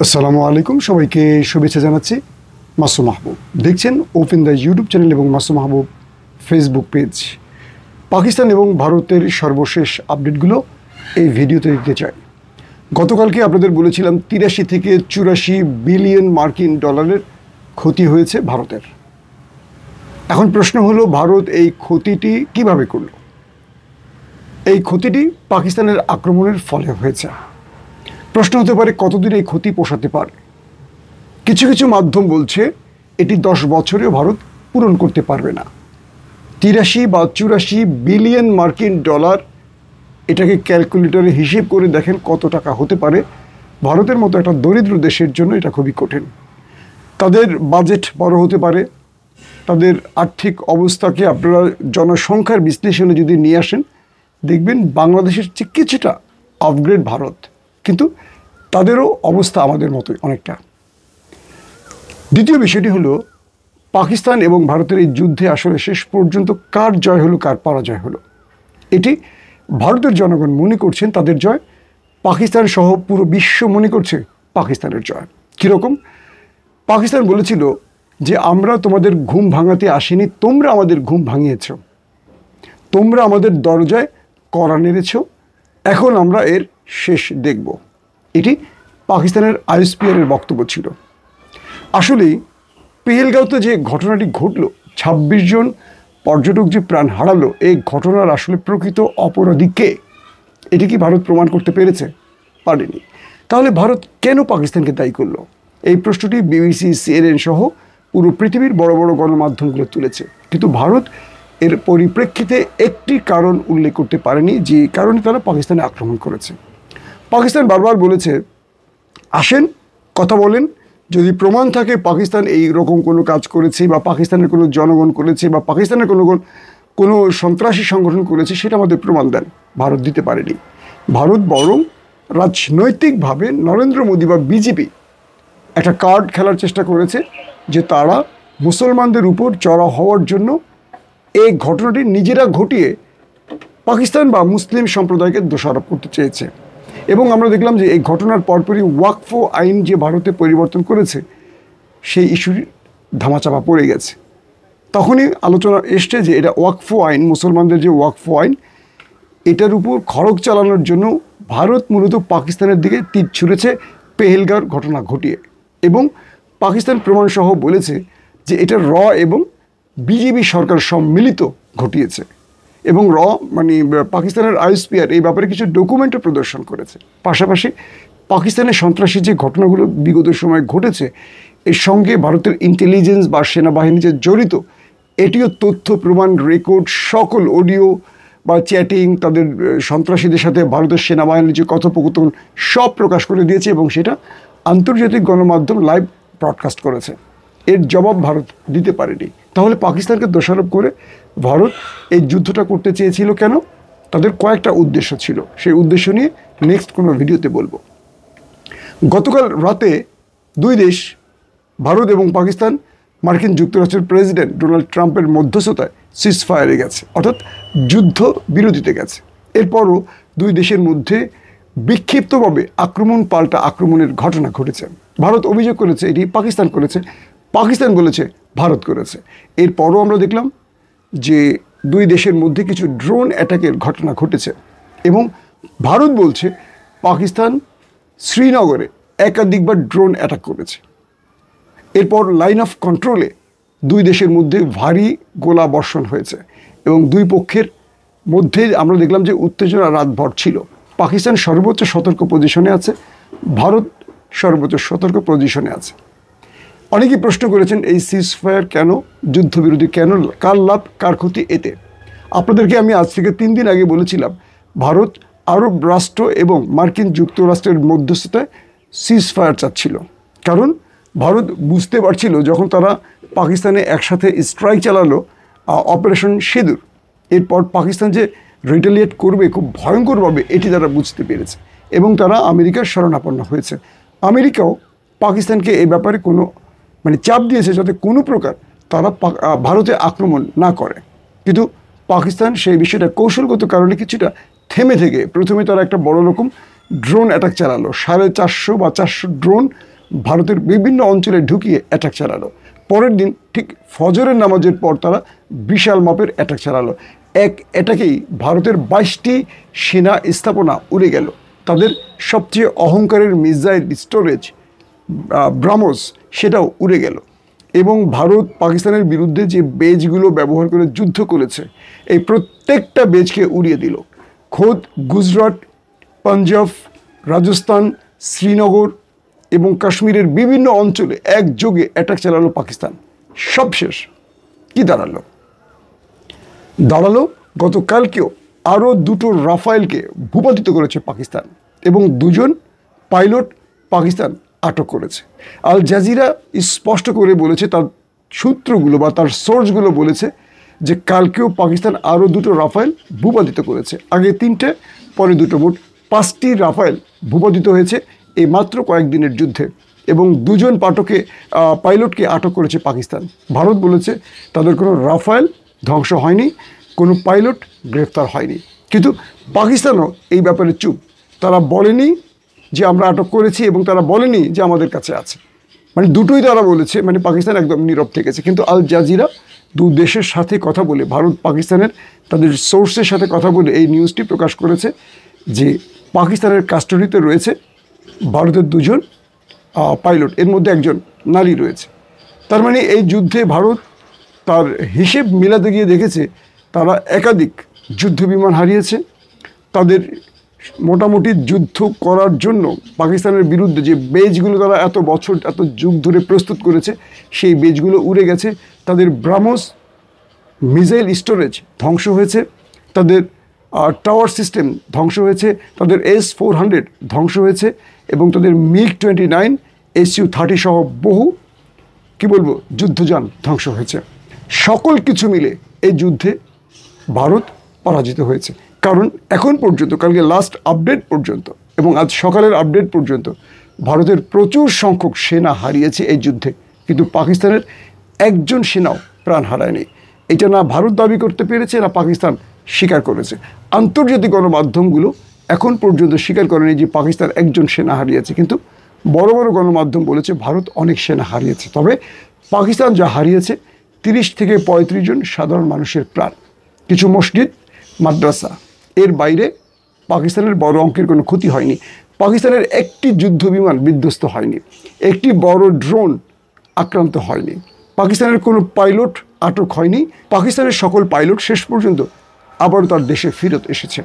আসসালামু আলাইকুম, সবাইকে শুভেচ্ছা জানাচ্ছি। মাসুম মাহবুব দেখছেন ওপেন দ্য ইউটিউব চ্যানেল এবং মাসুম মাহবুব ফেসবুক পেজ। পাকিস্তান এবং ভারতের সর্বশেষ আপডেটগুলো এই ভিডিওতে দিতে চাই। গতকালকে আপনাদের বলেছিলাম 83 থেকে 84 বিলিয়ন মার্কিন ডলারের ক্ষতি হয়েছে ভারতের। এখন প্রশ্ন হলো, ভারত এই ক্ষতিটি কিভাবে করল? এই ক্ষতিটি পাকিস্তানের আক্রমণের ফলে হয়েছে। প্রশ্ন হতে পারে, কতদিন এই ক্ষতি পোষাতে পারে? কিছু কিছু মাধ্যম বলছে এটি 10 বছরেও ভারত পূরণ করতে পারবে না। 83 বা 84 বিলিয়ন মার্কিন ডলার, এটাকে ক্যালকুলেটরে হিসেব করে দেখেন কত টাকা হতে পারে। ভারতের মতো একটা দরিদ্র দেশের জন্য এটা খুবই কঠিন। তাদের বাজেট বড় হতে পারে, তাদের আর্থিক অবস্থাকে আপনারা জনসংখ্যার বিশ্লেষণে যদি নিয়ে আসেন, দেখবেন বাংলাদেশের চেয়ে কিছুটা আপগ্রেড ভারত, কিন্তু তাদেরও অবস্থা আমাদের মতোই অনেকটা। দ্বিতীয় বিষয়টি হলো, পাকিস্তান এবং ভারতের এই যুদ্ধে আসলে শেষ পর্যন্ত কার জয় হলো, কার পরাজয় হলো? এটি ভারতের জনগণ মনে করছেন তাদের জয়, পাকিস্তান সহ পুরো বিশ্ব মনে করছে পাকিস্তানের জয়। কীরকম? পাকিস্তান বলেছিল যে আমরা তোমাদের ঘুম ভাঙাতে আসিনি, তোমরা আমাদের ঘুম ভাঙিয়েছ, তোমরা আমাদের দরজায় কড়া নেড়েছ, এখন আমরা এর শেষ দেখব। এটি পাকিস্তানের আইএসপিআরের বক্তব্য ছিল। আসলেই পেহেলগাঁওতে যে ঘটনাটি ঘটল, 26 জন পর্যটক যে প্রাণ হারালো, এই ঘটনার আসলে প্রকৃত অপরাধী কে? এটি কি ভারত প্রমাণ করতে পেরেছে? পারেনি। তাহলে ভারত কেন পাকিস্তানকে দায়ী করলো? এই প্রশ্নটি বিবিসি, সিএনএন সহ পুরো পৃথিবীর বড় বড় গণমাধ্যমগুলো তুলেছে, কিন্তু ভারত এর পরিপ্রেক্ষিতে একটি কারণ উল্লেখ করতে পারেনি যে কারণে তারা পাকিস্তানে আক্রমণ করেছে। পাকিস্তান বারবার বলেছে, আসেন কথা বলেন, যদি প্রমাণ থাকে পাকিস্তান এই রকম কোনো কাজ করেছে বা পাকিস্তানের কোনো জনগণ করেছে বা পাকিস্তানের কোনো সন্ত্রাসী সংগঠন করেছে, সেটা আমাদের প্রমাণ দেন। ভারত দিতে পারেনি। ভারত বরং রাজনৈতিকভাবে নরেন্দ্র মোদী বা বিজেপি একটা কার্ড খেলার চেষ্টা করেছে যে তারা মুসলমানদের উপর চড়া হওয়ার জন্য এই ঘটনাটি নিজেরা ঘটিয়ে পাকিস্তান বা মুসলিম সম্প্রদায়কে দোষারোপ করতে চেয়েছে। এবং আমরা দেখলাম যে এই ঘটনার পরপরই ওয়াকফ আইন যে ভারতে পরিবর্তন করেছে, সেই ইস্যুর ধামাচাপা পড়ে গেছে। তখনই আলোচনা এসছে যে এটা ওয়াকফ আইন, মুসলমানদের যে ওয়াকফ আইন, এটার উপর খড়গ চালানোর জন্য ভারত মূলত পাকিস্তানের দিকে তীর ছুঁড়েছে পেহেলগাঁওর ঘটনা ঘটিয়ে। এবং পাকিস্তান প্রমাণসহ বলেছে যে এটা র এবং বিজেপি সরকার সম্মিলিত ঘটিয়েছে। এবং পাকিস্তানের আইএসপিআর এই ব্যাপারে কিছু ডকুমেন্টও প্রদর্শন করেছে। পাশাপাশি পাকিস্তানের সন্ত্রাসী যে ঘটনাগুলো বিগত সময়ে ঘটেছে, এর সঙ্গে ভারতের ইন্টেলিজেন্স বা সেনাবাহিনী যে জড়িত, এটিও তথ্য প্রমাণ, রেকর্ড, সকল অডিও বা চ্যাটিং, তাদের সন্ত্রাসীদের সাথে ভারতের সেনাবাহিনীর যে কথোপকথন, সব প্রকাশ করে দিয়েছে এবং সেটা আন্তর্জাতিক গণমাধ্যম লাইভ ব্রডকাস্ট করেছে। এর জবাব ভারত দিতে পারেনি। তাহলে পাকিস্তানকে দোষারোপ করে ভারত এই যুদ্ধটা করতে চেয়েছিল কেন? তাদের কয়েকটা উদ্দেশ্য ছিল, সেই উদ্দেশ্য নিয়ে নেক্সট কোনো ভিডিওতে বলবো। গতকাল রাতে দুই দেশ, ভারত এবং পাকিস্তান, মার্কিন যুক্তরাষ্ট্রের প্রেসিডেন্ট ডোনাল্ড ট্রাম্পের মধ্যস্থতায় সিজফায়ারে গেছে, অর্থাৎ যুদ্ধ বিরতিতে গেছে। এরপরও দুই দেশের মধ্যে বিক্ষিপ্তভাবে আক্রমণ পাল্টা আক্রমণের ঘটনা ঘটেছে। ভারত অভিযোগ করেছে এটি পাকিস্তান করেছে, পাকিস্তান বলেছে ভারত করেছে। এরপরও আমরা দেখলাম যে দুই দেশের মধ্যে কিছু ড্রোন অ্যাটাকের ঘটনা ঘটেছে এবং ভারত বলছে পাকিস্তান শ্রীনগরে একাধিকবার ড্রোন অ্যাটাক করেছে। এরপর লাইন অফ কন্ট্রোলে দুই দেশের মধ্যে ভারী গোলা বর্ষণ হয়েছে এবং দুই পক্ষের মধ্যে আমরা দেখলাম যে উত্তেজনা রাতভর ছিল। পাকিস্তান সর্বোচ্চ সতর্ক পজিশনে আছে, ভারত সর্বোচ্চ সতর্ক পজিশনে আছে। অনেকেই প্রশ্ন করেছেন এই সিজফায়ার কেন, যুদ্ধবিরতি কেন, কার লাভ কার ক্ষতি এতে? আপনাদেরকে আমি আজ থেকে 3 দিন আগে বলেছিলাম, ভারত আরব রাষ্ট্র এবং মার্কিন যুক্তরাষ্ট্রের মধ্যস্থতায় সিজফায়ার চাচ্ছিল। কারণ ভারত বুঝতে পারছিল যখন তারা পাকিস্তানে একসাথে স্ট্রাইক চালালো অপারেশন সিঁদুর, এরপর পাকিস্তান যে রিটেলিয়েট করবে খুব ভয়ঙ্করভাবে, এটি তারা বুঝতে পেরেছে এবং তারা আমেরিকার শরণাপন্ন হয়েছে। আমেরিকাও পাকিস্তানকে এই ব্যাপারে কোনো চাপ দিয়েছে যাতে কোনো প্রকার তারা ভারতে আক্রমণ না করে। কিন্তু পাকিস্তান সেই বিষয়টা কৌশলগত কারণে কিছুটা থেমে থেকে প্রথমে তারা একটা বড় রকম ড্রোন অ্যাটাক চালালো, 450 বা 400 ড্রোন ভারতের বিভিন্ন অঞ্চলে ঢুকিয়ে অ্যাটাক চালালো। পরের দিন ঠিক ফজরের নামাজের পর তারা বিশাল মাপের অ্যাটাক চালালো। এক অ্যাটাকেই ভারতের 22টি সেনা স্থাপনা উড়ে গেল। তাদের সবচেয়ে অহংকারের মিসাইল স্টোরেজ ব্রাহ্মস সেটাও উড়ে গেল। এবং ভারত পাকিস্তানের বিরুদ্ধে যে বেজগুলো ব্যবহার করে যুদ্ধ করেছে, এই প্রত্যেকটা বেজকে উড়িয়ে দিল। খোদ গুজরাট, পাঞ্জাব, রাজস্থান, শ্রীনগর এবং কাশ্মীরের বিভিন্ন অঞ্চলে একযোগে অ্যাটাক চালালো পাকিস্তান। সব শেষ। কি দাঁড়ালো? গতকালকেও আরও 2টো রাফায়েলকে ভূপাতিত করেছে পাকিস্তান এবং 2জন পাইলট পাকিস্তান আটক করেছে। আল জাজিরা স্পষ্ট করে বলেছে, তার সূত্রগুলো বা তার সোর্সগুলো বলেছে যে কালকেও পাকিস্তান আরও 2টো রাফায়েল ভূপাতিত করেছে। আগে 3টে, পরে 2টো, মোট 5টি রাফায়েল ভূপাতিত হয়েছে এই মাত্র কয়েকদিনের যুদ্ধে এবং 2জন পাইলটকে আটক করেছে পাকিস্তান। ভারত বলেছে তাদের কোনো রাফায়েল ধ্বংস হয়নি, কোনো পাইলট গ্রেফতার হয়নি। কিন্তু পাকিস্তানও এই ব্যাপারে চুপ। তারা বলেনি যে আমরা আটক করেছি এবং তারা বলেনি যে আমাদের কাছে আছে। মানে দুটোই তারা বলেছে, মানে পাকিস্তান একদম নীরব থেকেছে। কিন্তু আল জাজিরা 2 দেশের সাথে কথা বলে, ভারত পাকিস্তানের তাদের সোর্সের সাথে কথা বলে এই নিউজটি প্রকাশ করেছে যে পাকিস্তানের কাস্টডিতে রয়েছে ভারতের 2জন পাইলট, এর মধ্যে একজন নারী রয়েছে। তার মানে এই যুদ্ধে ভারত তার হিসেব মেলাতে গিয়ে দেখেছে তারা একাধিক যুদ্ধ বিমান হারিয়েছে। তাদের মোটামুটি যুদ্ধ করার জন্য পাকিস্তানের বিরুদ্ধে যে বেজগুলো তারা এত বছর এত যুগ ধরে প্রস্তুত করেছে, সেই বেজগুলো উড়ে গেছে। তাদের ব্রাহ্মস মিসাইল স্টোরেজ ধ্বংস হয়েছে, তাদের টাওয়ার সিস্টেম ধ্বংস হয়েছে, তাদের S-400 ধ্বংস হয়েছে এবং তাদের MiG-29, Su-30 সহ বহু যুদ্ধযান ধ্বংস হয়েছে। সকল কিছু মিলে এই যুদ্ধে ভারত পরাজিত হয়েছে। কারণ এখন পর্যন্ত, কালকে লাস্ট আপডেট পর্যন্ত এবং আজ সকালের আপডেট পর্যন্ত ভারতের প্রচুর সংখ্যক সেনা হারিয়েছে এই যুদ্ধে, কিন্তু পাকিস্তানের একজন সেনাও প্রাণ হারায়নি। এটা না ভারত দাবি করতে পেরেছে, না পাকিস্তান স্বীকার করেছে। আন্তর্জাতিক গণমাধ্যমগুলো এখন পর্যন্ত স্বীকার করেনি যে পাকিস্তান একজন সেনা হারিয়েছে, কিন্তু বড় বড় গণমাধ্যম বলেছে ভারত অনেক সেনা হারিয়েছে। তবে পাকিস্তান যা হারিয়েছে 30 থেকে 35 জন সাধারণ মানুষের প্রাণ, কিছু মসজিদ, মাদ্রাসা, এর বাইরে পাকিস্তানের বড় অঙ্কের কোনো ক্ষতি হয়নি। পাকিস্তানের একটি যুদ্ধ বিমান বিধ্বস্ত হয়নি, একটি বড় ড্রোন আক্রান্ত হয়নি, পাকিস্তানের কোনো পাইলট আটক হয়নি। পাকিস্তানের সকল পাইলট শেষ পর্যন্ত আবারও তার দেশে ফেরত এসেছে।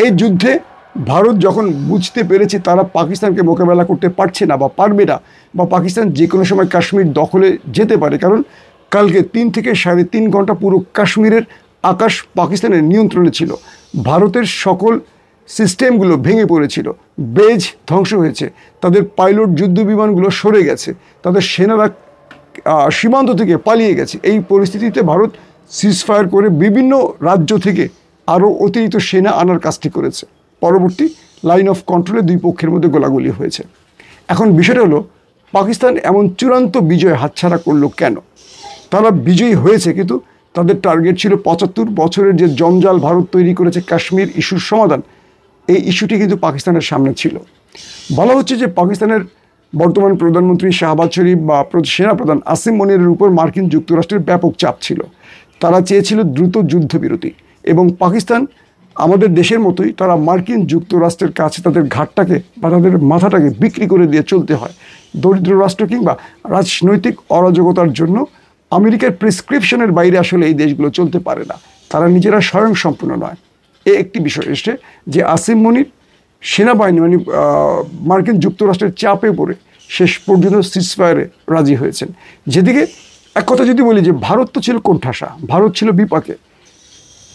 এই যুদ্ধে ভারত যখন বুঝতে পেরেছে তারা পাকিস্তানকে মোকাবেলা করতে পারছে না বা পারবে না, বা পাকিস্তান যে কোনো সময় কাশ্মীর দখলে যেতে পারে, কারণ কালকে 3 থেকে 3.5 ঘন্টা পুরো কাশ্মীরের আকাশ পাকিস্তানের নিয়ন্ত্রণে ছিল। ভারতের সকল সিস্টেমগুলো ভেঙে পড়েছিল, বেজ ধ্বংস হয়েছে, তাদের পাইলট যুদ্ধ বিমানগুলো সরে গেছে, তাদের সেনারা সীমান্ত থেকে পালিয়ে গেছে। এই পরিস্থিতিতে ভারত সিজফায়ার করে বিভিন্ন রাজ্য থেকে আরও অতিরিক্ত সেনা আনার কাজটি করেছে। পরবর্তী লাইন অফ কন্ট্রোলে 2 পক্ষের মধ্যে গোলাগুলি হয়েছে। এখন বিষয়টা হলো পাকিস্তান এমন চূড়ান্ত বিজয় হাতছাড়া করলো কেন? তারা বিজয়ী হয়েছে, কিন্তু তাদের টার্গেট ছিল 75 বছরের যে জঞ্জাল ভারত তৈরি করেছে কাশ্মীর ইস্যুর সমাধান, এই ইস্যুটি কিন্তু পাকিস্তানের সামনে ছিল। বলা হচ্ছে যে পাকিস্তানের বর্তমান প্রধানমন্ত্রী শাহবাজ শরীফ বা সেনাপ্রধান আসিম মনিরের উপর মার্কিন যুক্তরাষ্ট্রের ব্যাপক চাপ ছিল। তারা চেয়েছিল দ্রুত যুদ্ধবিরতি, এবং পাকিস্তান আমাদের দেশের মতোই তারা মার্কিন যুক্তরাষ্ট্রের কাছে তাদের ঘাটটাকে বা তাদের মাথাটাকে বিক্রি করে দিয়ে চলতে হয়। দরিদ্র রাষ্ট্র কিংবা রাজনৈতিক অরাজকতার জন্য আমেরিকার প্রেসক্রিপশনের বাইরে আসলে এই দেশগুলো চলতে পারে না, তারা নিজেরা স্বয়ংসম্পূর্ণ নয়। একটি বিষয় এসছে যে আসিম মনির সেনাবাহিনী মানে মার্কিন যুক্তরাষ্ট্রের চাপে পড়ে শেষ পর্যন্ত সিজফায়ারে রাজি হয়েছেন। যেদিকে এক কথা যদি বলি যে ভারত তো ছিল কোণঠাসা, ভারত ছিল বিপাকে।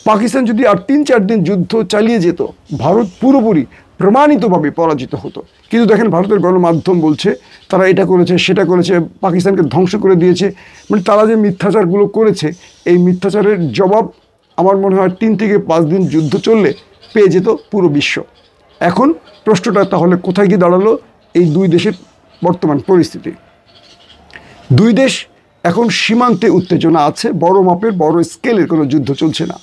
পাকিস্তান যদি আর 3-4 দিন যুদ্ধ চালিয়ে যেত, ভারত পুরোপুরি প্রমাণিতভাবে পরাজিত হতো। কিন্তু দেখেন ভারতের গণমাধ্যম বলছে তারা এটা করেছে, সেটা করেছে, পাকিস্তানকে ধ্বংস করে দিয়েছে। মানে তারা যে মিথ্যাচারগুলো করেছে, এই মিথ্যাচারের জবাব আমার মনে হয় 3 থেকে 5 দিন যুদ্ধ চললে পেয়ে যেত পুরো বিশ্ব। এখন প্রশ্নটা তাহলে কোথায় গিয়ে দাঁড়ালো এই 2 দেশের বর্তমান পরিস্থিতি? 2 দেশ এখন সীমান্তে উত্তেজনা আছে, বড় মাপের বড় স্কেলের কোনো যুদ্ধ চলছে না,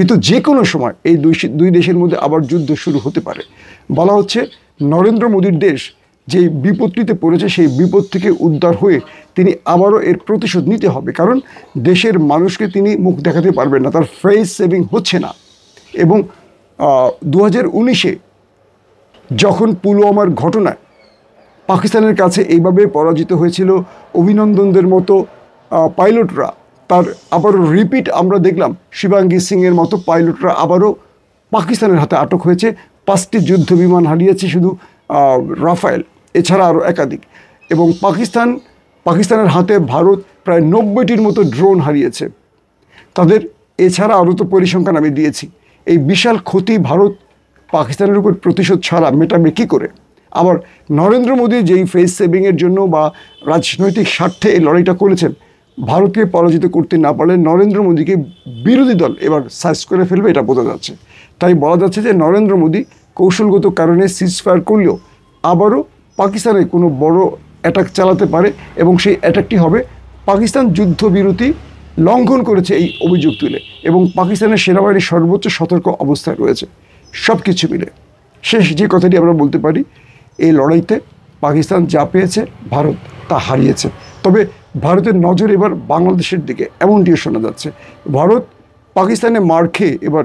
কিন্তু যে কোনো সময় এই দুই দেশের মধ্যে আবার যুদ্ধ শুরু হতে পারে। বলা হচ্ছে নরেন্দ্র মোদীর দেশ যে বিপত্তিতে পড়েছে সেই বিপদ থেকে উদ্ধার হয়ে তিনি আবারও এর প্রতিশোধ নিতে হবে, কারণ দেশের মানুষকে তিনি মুখ দেখাতে পারবেন না, তার ফেস সেভিং হচ্ছে না। এবং 2019-এ যখন পুলওয়ামার ঘটনায় পাকিস্তানের কাছে এইভাবে পরাজিত হয়েছিল অভিনন্দনদের মতো পাইলটরা, তার আবারও রিপিট আমরা দেখলাম শিবাঙ্গী সিংয়ের মতো পাইলটরা আবারও পাকিস্তানের হাতে আটক হয়েছে। 5টি যুদ্ধ বিমান হারিয়েছে শুধু রাফায়েল, এছাড়া আরও একাধিক। এবং পাকিস্তানের হাতে ভারত প্রায় 90টির মতো ড্রোন হারিয়েছে তাদের, এছাড়া আরও তো পরিসংখ্যান আমি দিয়েছি। এই বিশাল ক্ষতি ভারত পাকিস্তানের উপর প্রতিশোধ ছাড়া মেটাবে কী করে? আবার নরেন্দ্র মোদী যেই ফেস সেভিংয়ের জন্য বা রাজনৈতিক স্বার্থে এই লড়াইটা করেছেন, ভারতকে পরাজিত করতে না পারলে নরেন্দ্র মোদীকে বিরোধী দল এবার সাইজ করে ফেলবে, এটা বোঝা যাচ্ছে। তাই বলা যাচ্ছে যে নরেন্দ্র মোদী কৌশলগত কারণে সিজফায়ার করলেও আবারও পাকিস্তানে কোনো বড় অ্যাটাক চালাতে পারে, এবং সেই অ্যাটাকটি হবে পাকিস্তান যুদ্ধবিরতি লঙ্ঘন করেছে এই অভিযোগ তুলে, এবং পাকিস্তানের সেনাবাহিনী সর্বোচ্চ সতর্ক অবস্থায় রয়েছে। সব কিছু মিলে শেষ যে কথাটি আমরা বলতে পারি, এই লড়াইতে পাকিস্তান যা পেয়েছে ভারত তা হারিয়েছে। তবে ভারতের নজর এবার বাংলাদেশের দিকে, এমনটিও শোনা যাচ্ছে। ভারত পাকিস্তানে মার খেয়ে এবার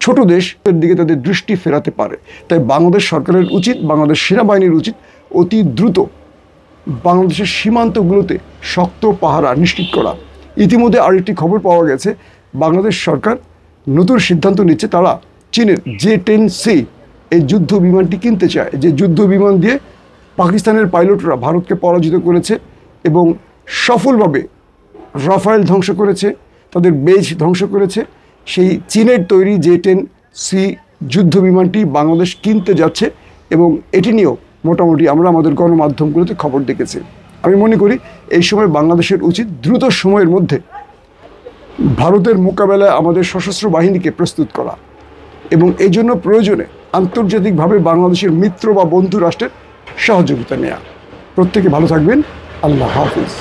ছোট দেশের দিকে তাদের দৃষ্টি ফেরাতে পারে। তাই বাংলাদেশ সরকারের উচিত, বাংলাদেশ সেনাবাহিনীর উচিত অতি দ্রুত বাংলাদেশের সীমান্তগুলোতে শক্ত পাহারা নিশ্চিত করা। ইতিমধ্যে আরেকটি খবর পাওয়া গেছে, বাংলাদেশ সরকার নতুন সিদ্ধান্ত নিচ্ছে, তারা চীনের J-10C এই যুদ্ধ বিমানটি কিনতে চায়, যে যুদ্ধ বিমান দিয়ে পাকিস্তানের পাইলটরা ভারতকে পরাজিত করেছে এবং সফলভাবে রাফায়েল ধ্বংস করেছে, তাদের বেজ ধ্বংস করেছে। সেই চীনের তৈরি J-10C যুদ্ধ বিমানটি বাংলাদেশ কিনতে যাচ্ছে, এবং এটি নিয়েও মোটামুটি আমরা আমাদের গণমাধ্যমগুলোতে খবর দেখেছি। আমি মনে করি এই সময় বাংলাদেশের উচিত দ্রুত সময়ের মধ্যে ভারতের মোকাবেলায় আমাদের সশস্ত্র বাহিনীকে প্রস্তুত করা, এবং এই জন্য প্রয়োজনে আন্তর্জাতিকভাবে বাংলাদেশের মিত্র বা বন্ধু রাষ্ট্রের সহযোগিতা নেওয়া। প্রত্যেকে ভালো থাকবেন। আল্লাহ হাফিজ।